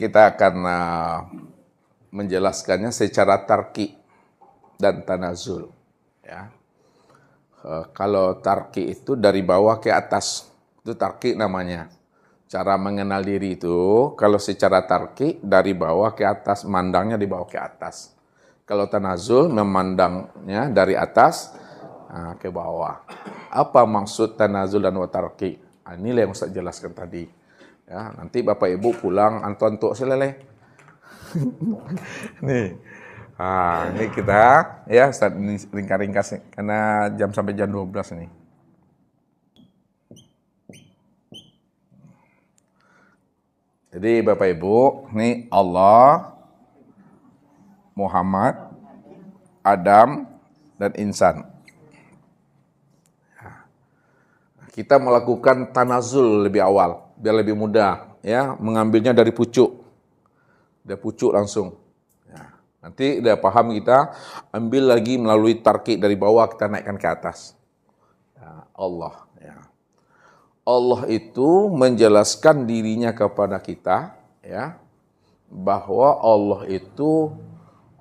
kita akan menjelaskannya secara tarki dan tanazul. Ya. Kalau tarki itu dari bawah ke atas, itu tarki namanya. Cara mengenal diri itu, kalau secara tarki dari bawah ke atas, mandangnya di bawah ke atas. Kalau tanazul memandangnya dari atas ke bawah. Apa maksud tanazul dan tarki? Inilah yang Ustaz jelaskan tadi. Ya, nanti Bapak Ibu pulang antuk seleleh. Nih. Ini kita ya Ustaz ringkas karena jam sampai jam 12 nih. Jadi Bapak Ibu, nih Allah, Muhammad, Adam, dan insan. Kita melakukan tanazul lebih awal, biar lebih mudah, ya, mengambilnya dari pucuk. Dari pucuk langsung. Ya. Nanti udah paham kita, ambil lagi melalui tarki dari bawah kita naikkan ke atas. Ya, Allah. Ya. Allah itu menjelaskan dirinya kepada kita, ya, bahwa Allah itu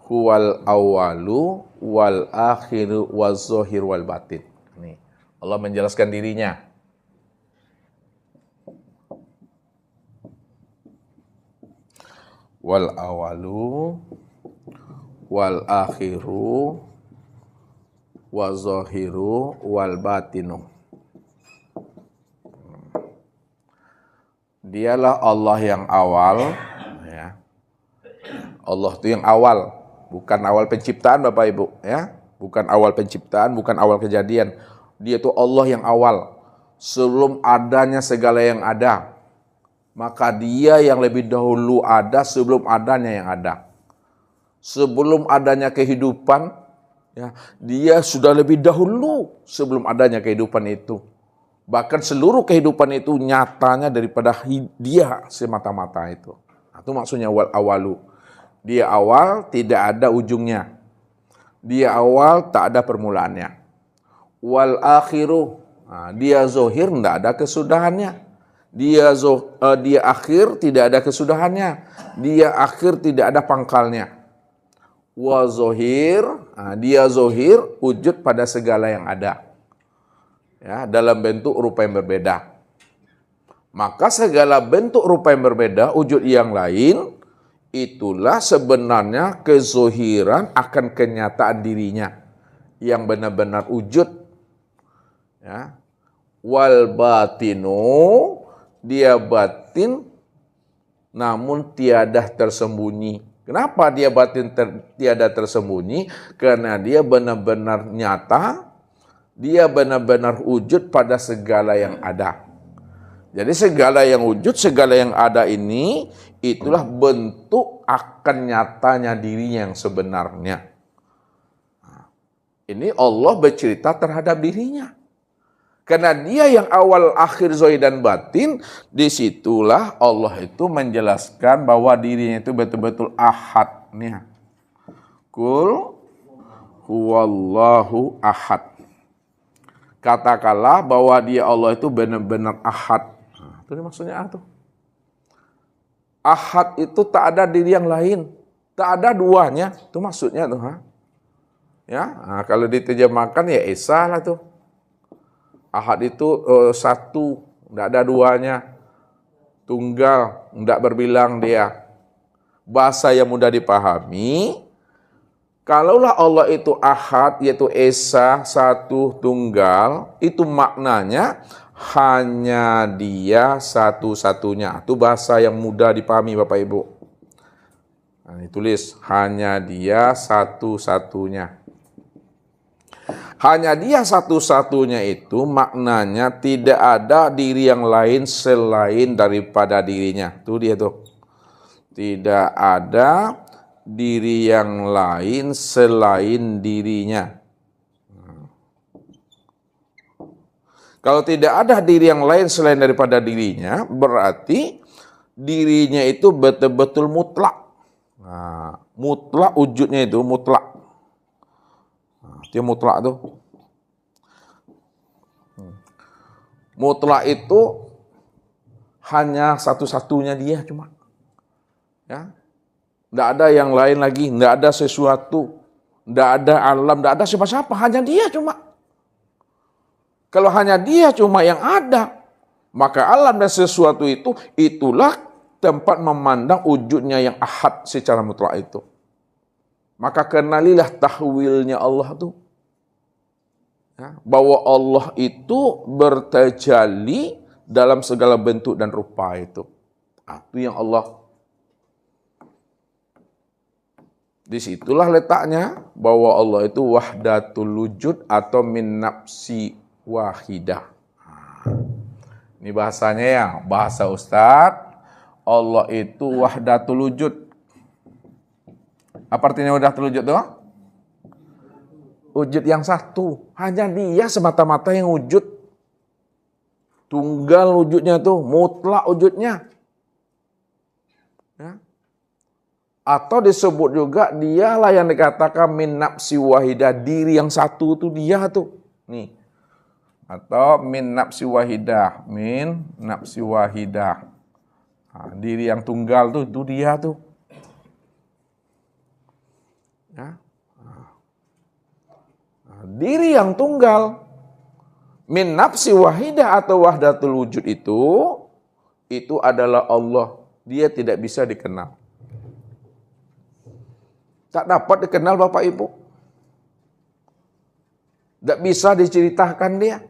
huwal awalu wal akhiru waz zahir wal batin. Nih, Allah menjelaskan dirinya. Wal awalu wal akhiru waz zahiru wal batinu. Dialah Allah yang awal, ya. Allah itu yang awal, bukan awal penciptaan Bapak Ibu, ya. Bukan awal penciptaan, bukan awal kejadian. Dia itu Allah yang awal, sebelum adanya segala yang ada. Maka dia yang lebih dahulu ada sebelum adanya yang ada. Sebelum adanya kehidupan, ya, dia sudah lebih dahulu sebelum adanya kehidupan itu. Bahkan seluruh kehidupan itu nyatanya daripada dia semata-mata itu. Itu maksudnya wal awalu. Dia awal, tidak ada ujungnya. Dia awal, tak ada permulaannya. Wal akhiru, dia zohir, tidak ada kesudahannya. Dia akhir, tidak ada kesudahannya. Dia akhir, tidak ada pangkalnya. Wa zohir, dia zohir, wujud pada segala yang ada. Ya, dalam bentuk rupa yang berbeda. Maka segala bentuk rupa yang berbeda, wujud yang lain, itulah sebenarnya kezohiran akan kenyataan dirinya. Yang benar-benar wujud. Ya. Wal batinu, dia batin namun tiada tersembunyi. Kenapa dia batin tiada tersembunyi? Karena dia benar-benar nyata, dia benar-benar wujud pada segala yang ada. Jadi segala yang wujud, segala yang ada ini, itulah bentuk akan nyatanya dirinya yang sebenarnya. Ini Allah bercerita terhadap dirinya. Karena dia yang awal, akhir, zahir dan batin, disitulah Allah itu menjelaskan bahwa dirinya itu betul-betul ahad. Nih. Kul huwallahu ahad. Katakanlah bahwa dia Allah itu benar-benar ahad. Itu maksudnya tuh. Ahad itu tak ada diri yang lain. Tak ada duanya. Itu maksudnya tuh. Ya, kalau diterjemahkan ya Esa lah tuh. Ahad itu satu, tidak ada duanya. Tunggal, tidak berbilang dia. Bahasa yang mudah dipahami. Kalaulah Allah itu ahad, yaitu Esa, satu, tunggal, itu maknanya hanya dia satu-satunya. Itu bahasa yang mudah dipahami Bapak Ibu. Nah, ditulis, hanya dia satu-satunya. Hanya dia satu-satunya itu maknanya tidak ada diri yang lain selain daripada dirinya. Itu dia tuh. Tidak ada diri yang lain selain dirinya. Kalau tidak ada diri yang lain selain daripada dirinya, berarti dirinya itu betul-betul mutlak. Nah, mutlak wujudnya itu mutlak. Dia mutlak tuh. Mutlak itu hanya satu-satunya dia cuma. Ya. Tidak ada yang lain lagi, tidak ada sesuatu, tidak ada alam, tidak ada siapa-siapa, hanya dia cuma. Kalau hanya dia cuma yang ada, maka alam dan sesuatu itu, itulah tempat memandang wujudnya yang ahad secara mutlak itu. Maka kenalilah tahwilnya Allah itu. Ya, bahwa Allah itu bertajalli dalam segala bentuk dan rupa itu. Itu yang Allah. Disitulah letaknya bahwa Allah itu wahdatul wujud atau min nafsi wahidah. Ini bahasanya ya, bahasa Ustadz. Allah itu wahdatul wujud. Apa artinya wahdatul wujud tuh? Wujud yang satu. Hanya dia semata-mata yang wujud. Tunggal wujudnya tuh, mutlak wujudnya. Ya. Atau disebut juga dialah yang dikatakan min nafsi wahidah, diri yang satu itu dia tuh. Nih. Atau min nafsi wahidah, min nafsi wahidah. Nah, diri yang tunggal tuh itu dia tuh. Ya. Nah, diri yang tunggal min nafsi wahidah atau wahdatul wujud itu adalah Allah. Dia tidak bisa dikenal. Tak dapat dikenal Bapak Ibu. Tak bisa diceritakan dia.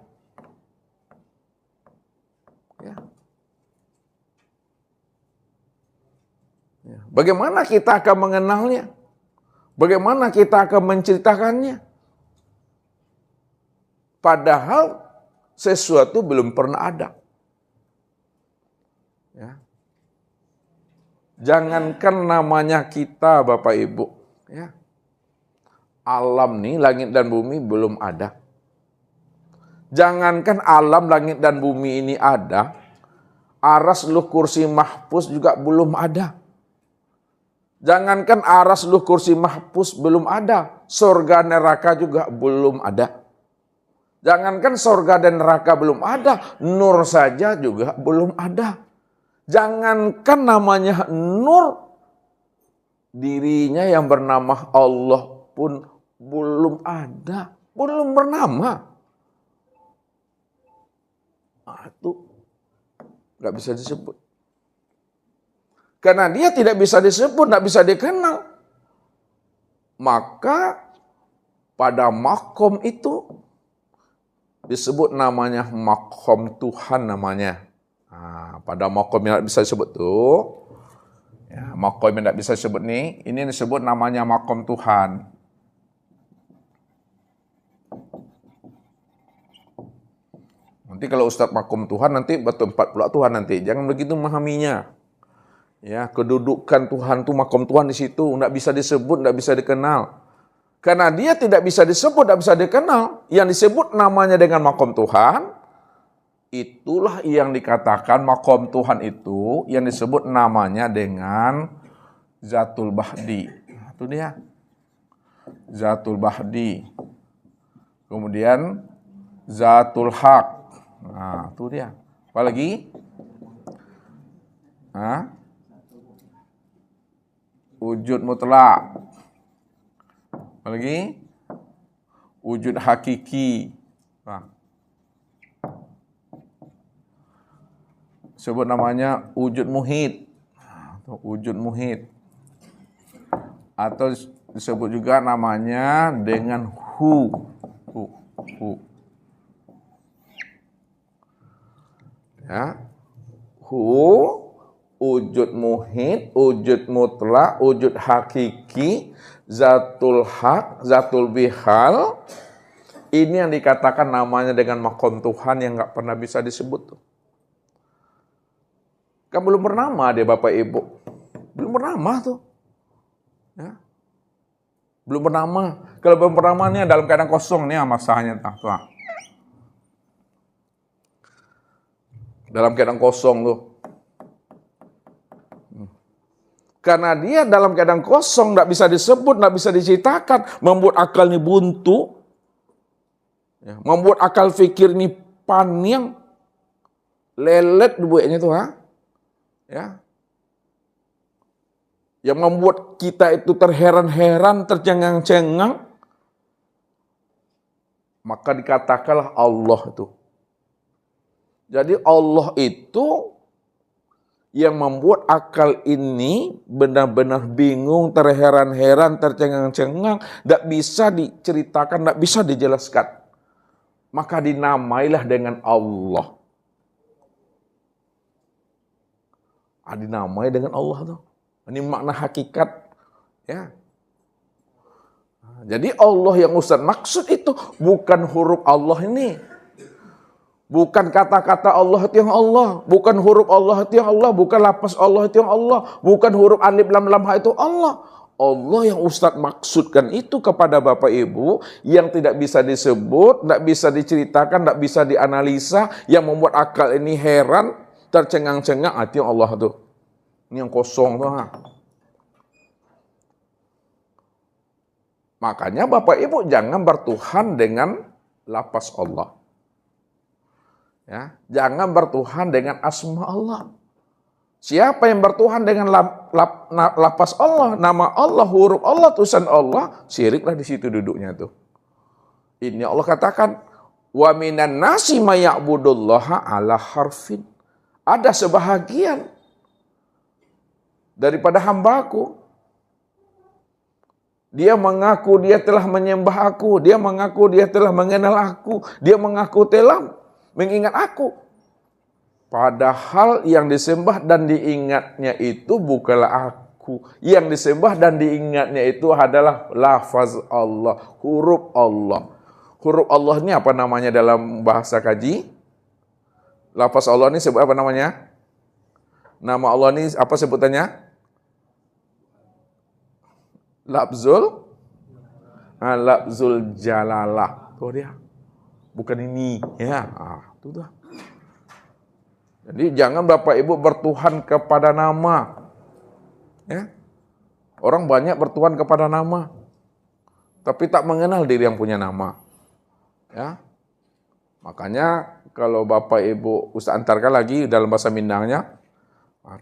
Ya. Ya. Bagaimana kita akan mengenalnya? Bagaimana kita akan menceritakannya? Padahal sesuatu belum pernah ada. Ya. Jangankan namanya kita Bapak Ibu. Ya. Alam nih, langit dan bumi belum ada. Jangankan alam, langit dan bumi ini ada. Aras luh kursi mahfuz juga belum ada. Jangankan aras luh kursi mahfuz belum ada. Surga neraka juga belum ada. Jangankan surga dan neraka belum ada, nur saja juga belum ada. Jangankan namanya nur, dirinya yang bernama Allah pun belum ada, belum bernama. Nah, itu nggak bisa disebut. Karena dia tidak bisa disebut, nggak bisa dikenal. Maka pada makom itu disebut namanya makom Tuhan namanya. Nah, pada makom yang tidak bisa disebut tuh, ya, makom yang tidak bisa disebut nih, ini disebut namanya makom Tuhan. Nanti kalau Ustadz makom Tuhan nanti bertempat pula Tuhan nanti, jangan begitu memahaminya. Ya, kedudukan Tuhan tuh makom Tuhan di situ, tidak bisa disebut, tidak bisa dikenal. Karena dia tidak bisa disebut, tidak bisa dikenal. Yang disebut namanya dengan makom Tuhan, itulah yang dikatakan makom Tuhan itu, yang disebut namanya dengan Zatul Bahdi. Itu dia. Zatul Bahdi. Kemudian Zatul Haq. Nah, itu dia. Apa lagi? Wujud mutlak. Apa lagi? Wujud hakiki. Nah. Sebut namanya wujud muhit. Wujud muhit. Atau disebut juga namanya dengan hu. Ya. Hu, wujud muhit, wujud mutlak, wujud hakiki, Zatul Haq, Zatul Bihal, ini yang dikatakan namanya dengan makom Tuhan yang nggak pernah bisa disebut. Kan belum bernama dia Bapak Ibu. Belum bernama tuh. Ya. Belum bernama. Kalau belum bernama nih dalam keadaan kosong nih masanya tuh. Dalam keadaan kosong tuh. Karena dia dalam keadaan kosong, tidak bisa disebut, tidak bisa diceritakan, membuat akal ini buntu, ya, membuat akal fikir ini paniang, lelet dibuatnya tuh, ya. yang membuat kita itu terheran-heran, tercengang-cengang, maka dikatakanlah Allah itu. Jadi Allah itu yang membuat akal ini benar-benar bingung, terheran-heran, tercengang-cengang, tidak bisa diceritakan, tidak bisa dijelaskan. Maka dinamailah dengan Allah. Dinamai dengan Allah tuh. Ini makna hakikat, ya. Jadi Allah yang Ustaz maksud itu bukan huruf Allah ini. Bukan kata-kata Allah itu yang Allah, bukan huruf Allah itu yang Allah, bukan lapas Allah itu yang Allah, bukan huruf alif lam lam ha itu Allah. Allah yang Ustaz maksudkan itu kepada Bapak Ibu yang tidak bisa disebut, tidak bisa diceritakan, tidak bisa dianalisa, yang membuat akal ini heran, tercengang-cengang, itu yang Allah tuh. Ini yang kosong tuh. Makanya Bapak Ibu jangan bertuhan dengan lapas Allah. Ya, jangan bertuhan dengan asma Allah. Siapa yang bertuhan dengan lapas Allah, nama Allah, huruf Allah, tulisan Allah, syiriklah di situ duduknya tuh. Ini Allah katakan, wa minan nasi may ya'budullaha ala harfin. Ada sebahagian daripada hambaku, dia mengaku dia telah menyembah aku, dia mengaku dia telah mengenal aku, dia mengaku telah mengingat aku. Padahal yang disembah dan diingatnya itu bukanlah aku. Yang disembah dan diingatnya itu adalah lafaz Allah, huruf Allah. Huruf Allah ini apa namanya dalam bahasa kaji? Lafaz Allah ini sebut apa namanya? Nama Allah ini apa sebutannya? Lafzul jalalah. Tuh dia. Bukan ini, ya. Itu dah. Jadi jangan Bapak Ibu bertuhan kepada nama. Ya. Orang banyak bertuhan kepada nama, tapi tak mengenal diri yang punya nama. Ya. Makanya kalau Bapak Ibu Ustaz antarkan lagi dalam bahasa Mindangnya,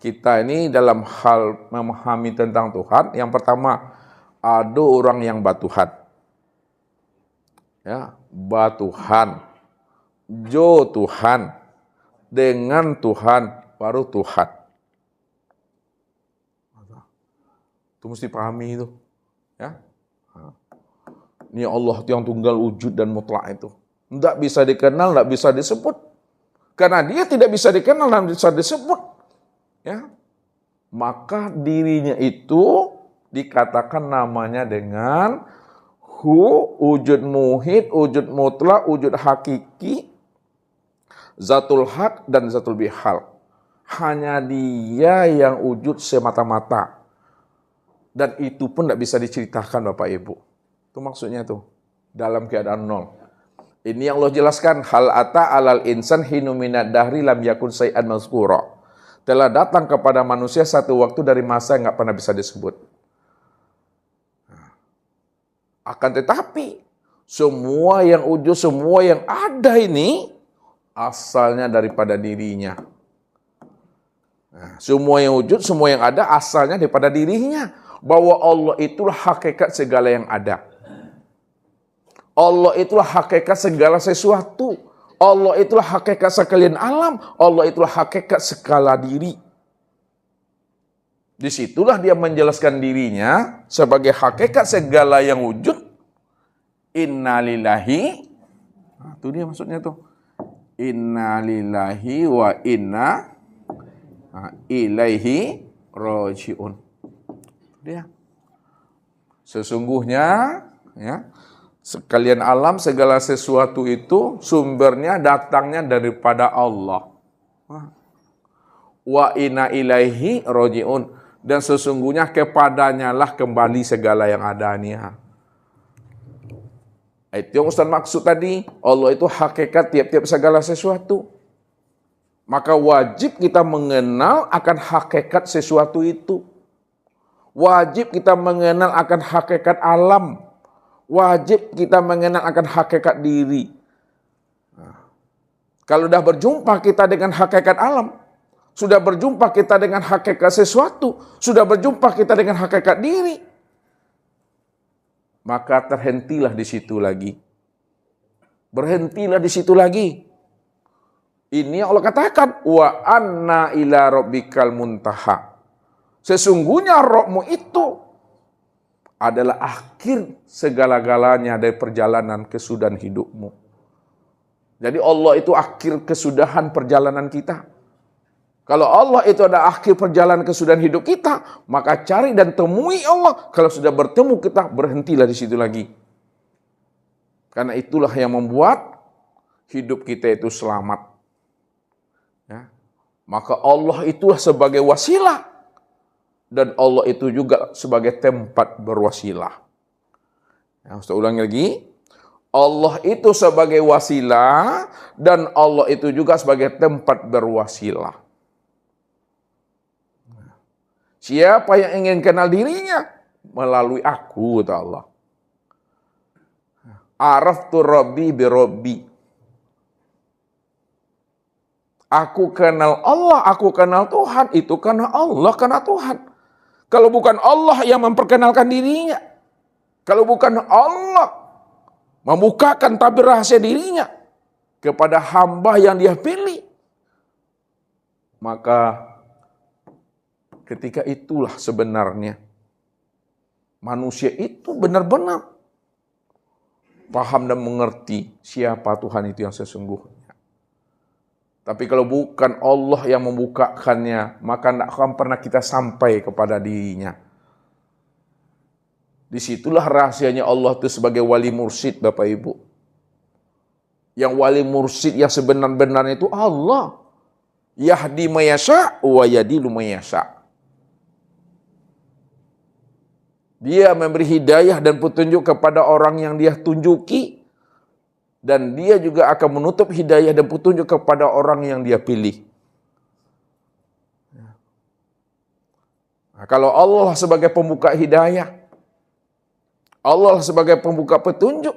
kita ini dalam hal memahami tentang Tuhan, yang pertama, ada orang yang batuhan. Ya, batuhan, jo Tuhan, dengan Tuhan, baru Tuhan. Itu mesti pahami itu. Ya. Ini Allah yang tunggal wujud dan mutlak itu. Tidak bisa dikenal, tidak bisa disebut. Karena dia tidak bisa dikenal dan bisa disebut. Ya. Maka dirinya itu dikatakan namanya dengan wujud muhid, wujud mutlak, wujud hakiki, zatul haq dan zatul bihal. Hanya dia yang wujud semata-mata. Dan itu pun tidak bisa diceritakan Bapak Ibu. Itu maksudnya tuh. Dalam keadaan nol. Ini yang Allah jelaskan. Hal ata alal insan hinu minad dahri lam yakun say'an mazkura. Telah datang kepada manusia satu waktu dari masa yang tidak pernah bisa disebut. Akan tetapi, semua yang wujud, semua yang ada ini, asalnya daripada dirinya. Nah, semua yang wujud, semua yang ada, asalnya daripada dirinya. Bahwa Allah itulah hakikat segala yang ada. Allah itulah hakikat segala sesuatu. Allah itulah hakikat sekalian alam. Allah itulah hakikat segala diri. Disitulah dia menjelaskan dirinya sebagai hakikat segala yang wujud. Innalillahi. Nah, itu dia maksudnya tuh. Innalillahi wa inna ilaihi rajiun. Dia. Sesungguhnya, ya, sekalian alam segala sesuatu itu sumbernya datangnya daripada Allah. Wa inna ilaihi rajiun. Dan sesungguhnya kepadanya lah kembali segala yang ada nih. Itu yang Ustaz maksud tadi. Allah itu hakikat tiap-tiap segala sesuatu. Maka wajib kita mengenal akan hakikat sesuatu itu. Wajib kita mengenal akan hakikat alam. Wajib kita mengenal akan hakikat diri. Kalau sudah berjumpa kita dengan hakikat alam, Sudah berjumpa kita dengan hakikat sesuatu. Sudah berjumpa kita dengan hakikat diri. Maka terhentilah di situ lagi. Berhentilah di situ lagi. Ini Allah katakan, wa anna ila rabbikal muntaha. Sesungguhnya Rabbmu itu adalah akhir segala-galanya dari perjalanan kesudahan hidupmu. Jadi Allah itu akhir kesudahan perjalanan kita. Kalau Allah itu ada akhir perjalanan kesudahan hidup kita, maka cari dan temui Allah. Kalau sudah bertemu kita, berhentilah di situ lagi. Karena itulah yang membuat hidup kita itu selamat. Ya. Maka Allah itulah sebagai wasilah. Dan Allah itu juga sebagai tempat berwasilah. Ya, Ustaz ulangi lagi. Allah itu sebagai wasilah dan Allah itu juga sebagai tempat berwasilah. Siapa yang ingin kenal dirinya? Melalui aku, kata Allah. Araftu Rabbi bi Rabbi. Aku kenal Allah, aku kenal Tuhan. Itu karena Allah, karena Tuhan. Kalau bukan Allah yang memperkenalkan dirinya. Kalau bukan Allah membukakan tabir rahasia dirinya kepada hamba yang dia pilih. Maka ketika itulah sebenarnya manusia itu benar-benar paham dan mengerti siapa Tuhan itu yang sesungguhnya. Tapi kalau bukan Allah yang membukakannya, maka tidak akan pernah kita sampai kepada dirinya. Disitulah rahasianya Allah itu sebagai wali mursyid, Bapak Ibu. Yang wali mursyid yang sebenar-benarnya itu Allah. Yahdi mayasya wa yadilu mayasya. Dia memberi hidayah dan petunjuk kepada orang yang dia tunjuki. Dan dia juga akan menutup hidayah dan petunjuk kepada orang yang dia pilih. Nah, kalau Allah sebagai pembuka hidayah, Allah sebagai pembuka petunjuk,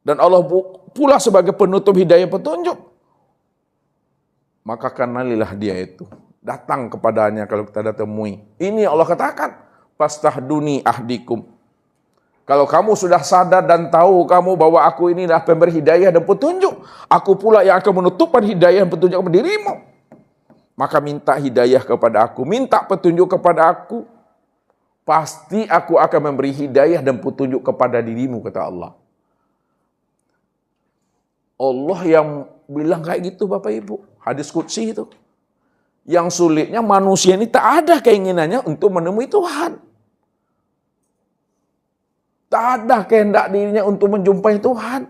dan Allah pula sebagai penutup hidayah petunjuk, maka kenalilah dia itu. Datang kepadanya kalau kita temui. Ini Allah katakan, fastahduni ahdikum. Kalau kamu sudah sadar dan tahu kamu bahwa aku ini adalah pemberi hidayah dan petunjuk, aku pula yang akan menutupkan hidayah dan petunjuk kepada dirimu. Maka minta hidayah kepada aku, minta petunjuk kepada aku. Pasti aku akan memberi hidayah dan petunjuk kepada dirimu, kata Allah. Allah yang bilang kayak gitu, Bapak Ibu. Hadis qudsi itu. Yang sulitnya manusia ini tak ada keinginannya untuk menemui Tuhan. Tak ada kehendak dirinya untuk menjumpai Tuhan.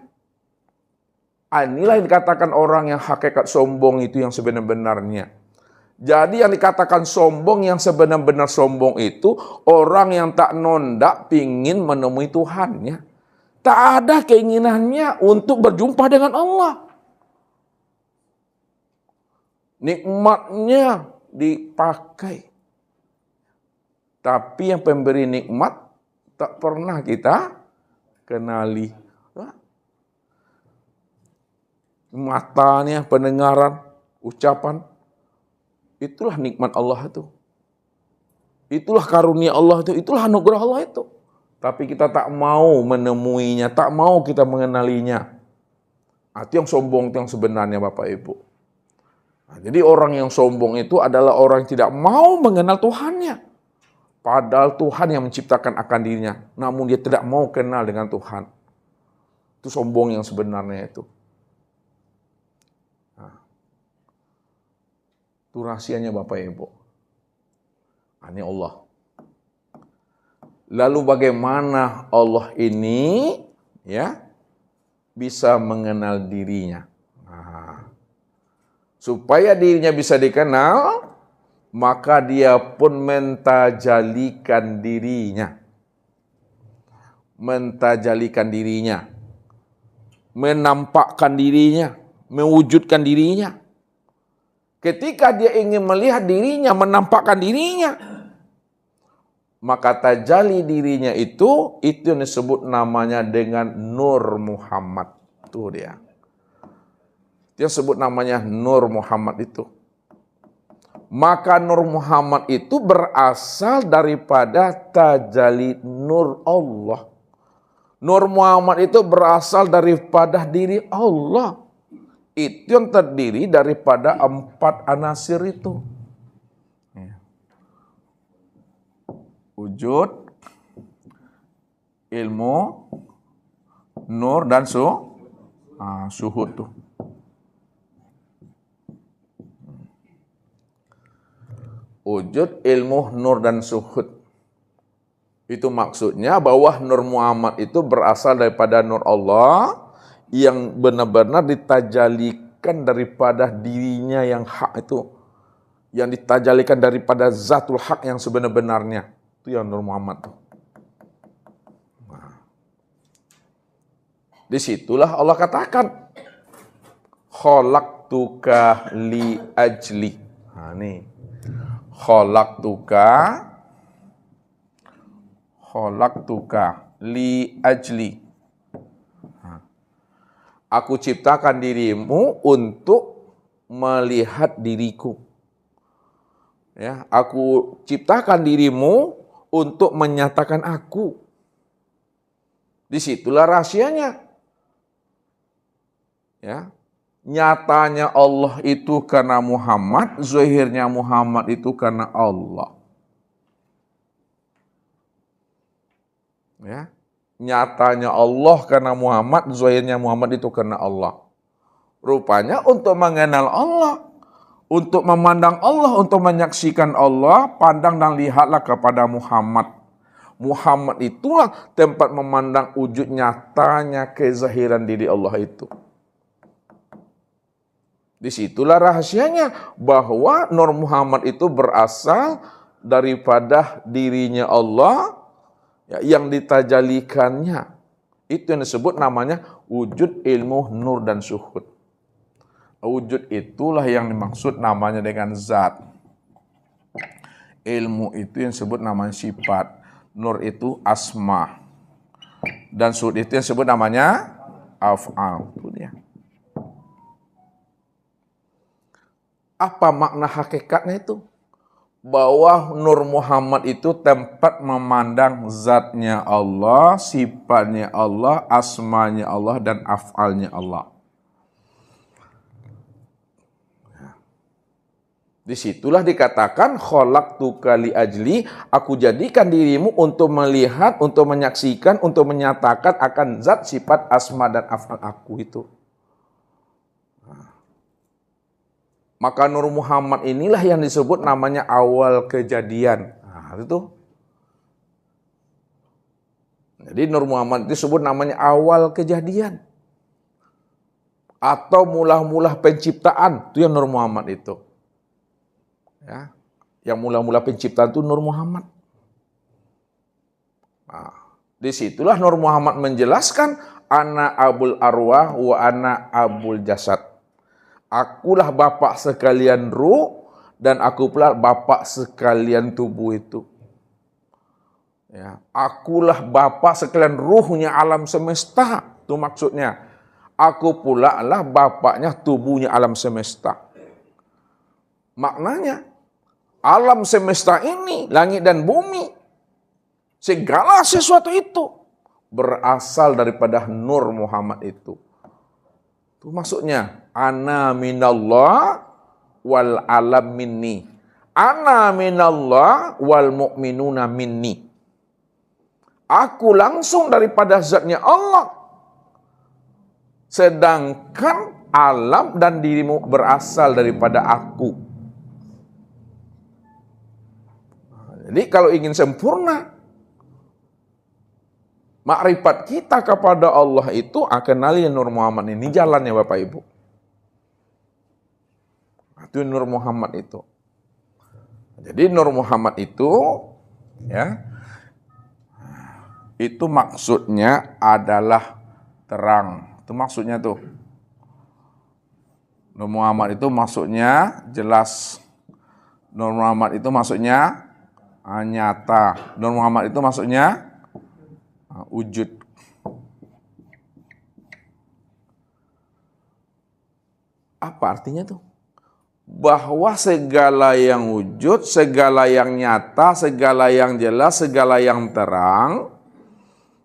Inilah yang dikatakan orang yang hakikat sombong itu yang sebenar-benarnya. Jadi yang dikatakan sombong, yang sebenar-benar sombong itu orang yang tak nondak pingin menemui Tuhannya. Tak ada keinginannya untuk berjumpa dengan Allah. Nikmatnya dipakai. Tapi yang pemberi nikmat tak pernah kita kenali. Matanya, pendengaran, ucapan. Itulah nikmat Allah itu. Itulah karunia Allah itu. Itulah anugerah Allah itu. Tapi kita tak mau menemuinya. Tak mau kita mengenalinya. Itu yang sombong, itu yang sebenarnya Bapak Ibu. Nah, jadi orang yang sombong itu adalah orang yang tidak mau mengenal Tuhannya. Padahal Tuhan yang menciptakan akan dirinya. Namun dia tidak mau kenal dengan Tuhan. Itu sombong yang sebenarnya itu. Nah, itu rahasianya Bapak Ibu. Ini Allah. Lalu bagaimana Allah ini ya bisa mengenal dirinya? Nah, supaya dirinya bisa dikenal, maka dia pun mentajalikan dirinya. Mentajalikan dirinya. Menampakkan dirinya. Mewujudkan dirinya. Ketika dia ingin melihat dirinya, menampakkan dirinya, maka tajali dirinya itu yang disebut namanya dengan Nur Muhammad. Itu dia. Dia sebut namanya Nur Muhammad itu. Maka Nur Muhammad itu berasal daripada tajalli Nur Allah. Nur Muhammad itu berasal daripada diri Allah. Itu yang terdiri daripada 4 anasir itu. Wujud, ilmu, nur, dan suhud tuh. Wujud, ilmu, nur, dan suhud. Itu maksudnya bahwa Nur Muhammad itu berasal daripada Nur Allah yang benar-benar ditajalikan daripada dirinya yang hak itu. Yang ditajalikan daripada zatul hak yang sebenar-benarnya. Itu yang Nur Muhammad. Nah. Disitulah Allah katakan, khalaqtuka li ajli. Nah nih. Khalaqtuka li ajli. Aku ciptakan dirimu untuk melihat diriku. Ya, aku ciptakan dirimu untuk menyatakan aku. Disitulah rahasianya. Ya. Nyatanya Allah itu karena Muhammad, zahirnya Muhammad itu karena Allah. Ya. Nyatanya Allah karena Muhammad, zahirnya Muhammad itu karena Allah. Rupanya untuk mengenal Allah, untuk memandang Allah, untuk menyaksikan Allah, pandang dan lihatlah kepada Muhammad. Muhammad itulah tempat memandang wujud nyatanya kezahiran diri Allah itu. Disitulah rahasianya bahwa Nur Muhammad itu berasal daripada dirinya Allah ya, yang ditajalikannya. Itu yang disebut namanya wujud, ilmu, nur, dan suhud. Wujud itulah yang dimaksud namanya dengan zat. Ilmu itu yang disebut namanya sifat. Nur itu asma. Dan suhud itu yang disebut namanya af'al. Itu dia. Apa makna hakikatnya itu? Bahwa Nur Muhammad itu tempat memandang zatnya Allah, sifatnya Allah, asmanya Allah, dan af'alnya Allah. Disitulah dikatakan khalaqtuka li ajli, aku jadikan dirimu untuk melihat, untuk menyaksikan, untuk menyatakan akan zat, sifat, asma, dan af'al aku itu. Maka Nur Muhammad inilah yang disebut namanya awal kejadian. Nah, itu. Jadi Nur Muhammad disebut namanya awal kejadian. Atau mula-mula penciptaan. Itu yang Nur Muhammad itu. Ya. Yang mula-mula penciptaan itu Nur Muhammad. Nah, disitulah Nur Muhammad menjelaskan ana abul arwah wa ana abul jasad. Akulah bapak sekalian ruh dan aku pula bapak sekalian tubuh itu. Ya, akulah bapak sekalian ruhnya alam semesta. Itu maksudnya. Aku pula lah bapaknya tubuhnya alam semesta. Maknanya, alam semesta ini, langit dan bumi, segala sesuatu itu berasal daripada Nur Muhammad itu. Itu maksudnya, ana minallah wal alam minni. Ana minallah wal mu'minuna minni. Aku langsung daripada zatnya Allah. Sedangkan alam dan dirimu berasal daripada aku. Jadi kalau ingin sempurna, makrifat kita kepada Allah itu kenali Nur Muhammad ini jalannya Bapak Ibu. Itu Nur Muhammad itu. Jadi Nur Muhammad itu ya itu maksudnya adalah terang. Itu maksudnya tuh. Nur Muhammad itu maksudnya jelas. Nur Muhammad itu maksudnya nyata. Nur Muhammad itu maksudnya wujud. Apa artinya tuh? bahwa segala yang wujud, segala yang nyata, segala yang jelas, segala yang terang,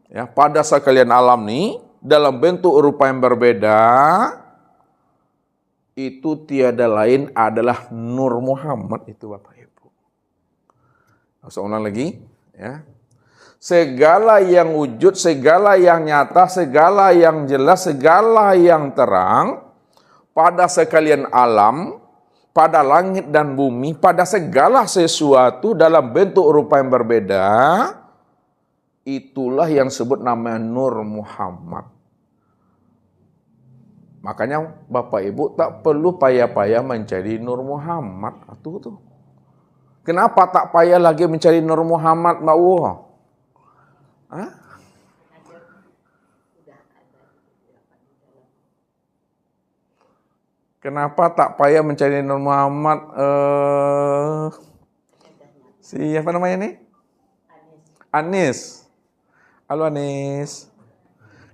ya, pada sekalian alam ini, dalam bentuk rupa yang berbeda, itu tiada lain adalah Nur Muhammad itu Bapak Ibu. Saya ulang lagi, ya. Segala yang wujud, segala yang nyata, segala yang jelas, segala yang terang, pada sekalian alam, pada langit dan bumi, pada segala sesuatu dalam bentuk rupa yang berbeda, itulah yang sebut namanya Nur Muhammad. Makanya Bapak Ibu tak perlu payah-payah mencari Nur Muhammad. Tuh. Kenapa tak payah lagi mencari Nur Muhammad, Mbak Wu? Hah? Kenapa tak payah mencari Nur Muhammad? Siapa namanya nih? Anis. Halo Anis.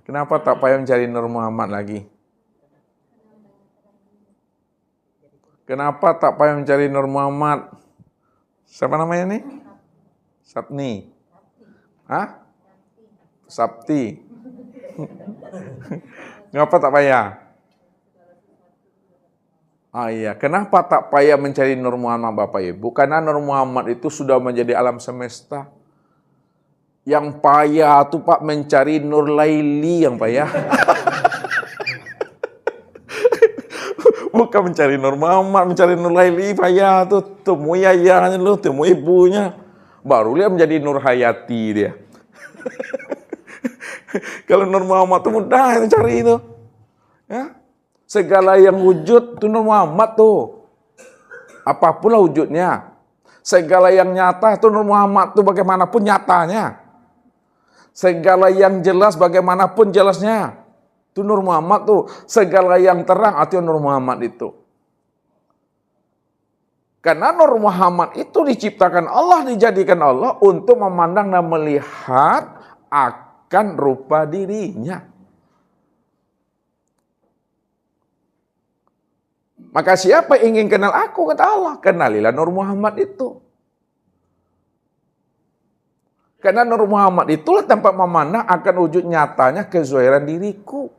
Kenapa tak payah mencari Nur Muhammad lagi? Kenapa tak payah mencari Nur Muhammad? Siapa namanya nih? Sapni. Hah? Sabti. Ngapa tak payah? Iya, kenapa tak payah mencari Nur Muhammad Bapak Ibu? Karena Nur Muhammad itu sudah menjadi alam semesta. Yang payah tuh Pak mencari Nur Laili yang payah. Bukan mencari Nur Muhammad, mencari Nur Laili payah tuh. Temui ayahnya lu, temui ibunya. Baru dia menjadi Nur Hayati dia. Kalau Nur Muhammad tuh mudah mencari itu. Ya. Segala yang wujud itu Nur Muhammad tuh. Apapun lah wujudnya. Segala yang nyata itu Nur Muhammad tuh bagaimanapun nyatanya. Segala yang jelas bagaimanapun jelasnya. Itu Nur Muhammad tuh. Segala yang terang itu Nur Muhammad itu. Karena Nur Muhammad itu diciptakan Allah, dijadikan Allah untuk memandang dan melihat akan rupa dirinya. Maka siapa yang ingin kenal aku, kata Allah, kenalilah Nur Muhammad itu. Karena Nur Muhammad itulah tempat memandang akan wujud nyatanya kezuhiran diriku.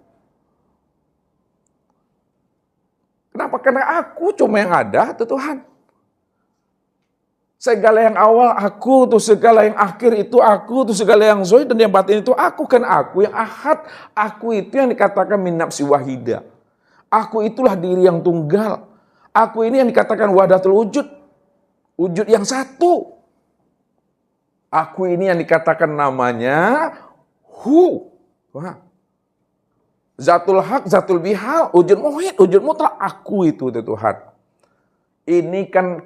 Kenapa? Karena aku cuma yang ada, itu Tuhan. Segala yang awal aku, tuh segala yang akhir itu aku, tuh segala yang zahir dan yang batin itu aku. Kan aku yang ahad, aku itu yang dikatakan min nafsi wahidah. Aku itulah diri yang tunggal. Aku ini yang dikatakan wahdatul wujud. Wujud yang satu. Aku ini yang dikatakan namanya Hu. Wah. Zatul haq, zatul bihal, wujud muhid, wujud mutlak. Aku itu Tuhan. Ini kan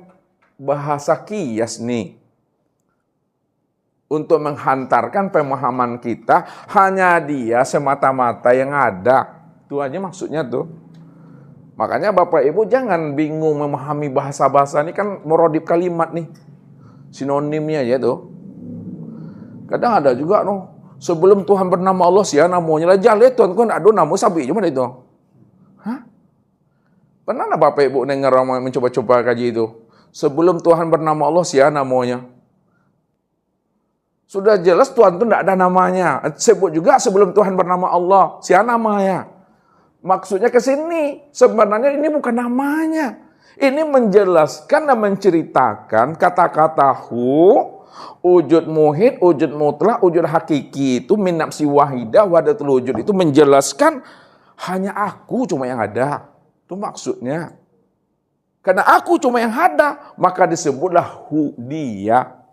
bahasa kias nih. Untuk menghantarkan pemahaman kita, hanya dia semata-mata yang ada. Itu aja maksudnya tuh. Makanya Bapak Ibu jangan bingung memahami bahasa-bahasa ini, kan merodip kalimat nih. Sinonimnya aja tuh. Kadang ada juga no, sebelum Tuhan bernama Allah sia namanya lah jale Tuhan kan ada nama sabi cuma itu. Hah? Pernah enggak Bapak Ibu dengar orang mencoba-coba kaji itu? Sebelum Tuhan bernama Allah sia namanya. Sudah jelas Tuhan itu enggak ada namanya. Sebut juga sebelum Tuhan bernama Allah sia namanya. Maksudnya ke sini, sebenarnya ini bukan namanya. Ini menjelaskan dan menceritakan kata-kata hu, wujud muhid, wujud mutlak, wujud hakiki itu min nafsi wahidah, wahdatul wujud itu menjelaskan hanya aku cuma yang ada. Itu maksudnya. Karena aku cuma yang ada, maka disebutlah hu, dia.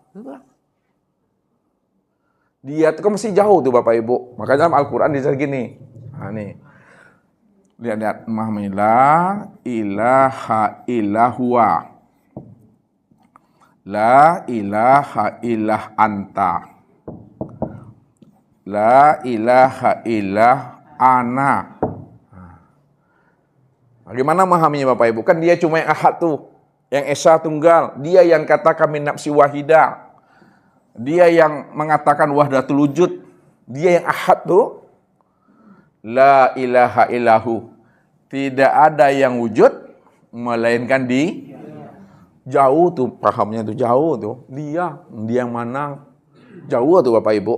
Dia itu kan masih jauh tuh Bapak Ibu. Makanya dalam Al-Quran disebut gini. Nah nih. Lihat-lihat, la ilaha illallah. La ilaha illah anta. La ilaha illah ana. Bagaimana memahaminya Bapak Ibu? Kan dia cuma yang ahad tuh. Yang esa tunggal. Dia yang katakan min nafsi wahidah. Dia yang mengatakan wahdatul wujud. Dia yang ahad tuh. La ilaha illahu. Tidak ada yang wujud, melainkan di jauh tuh pahamnya tuh jauh tuh. Dia yang mana? Jauh tuh Bapak Ibu.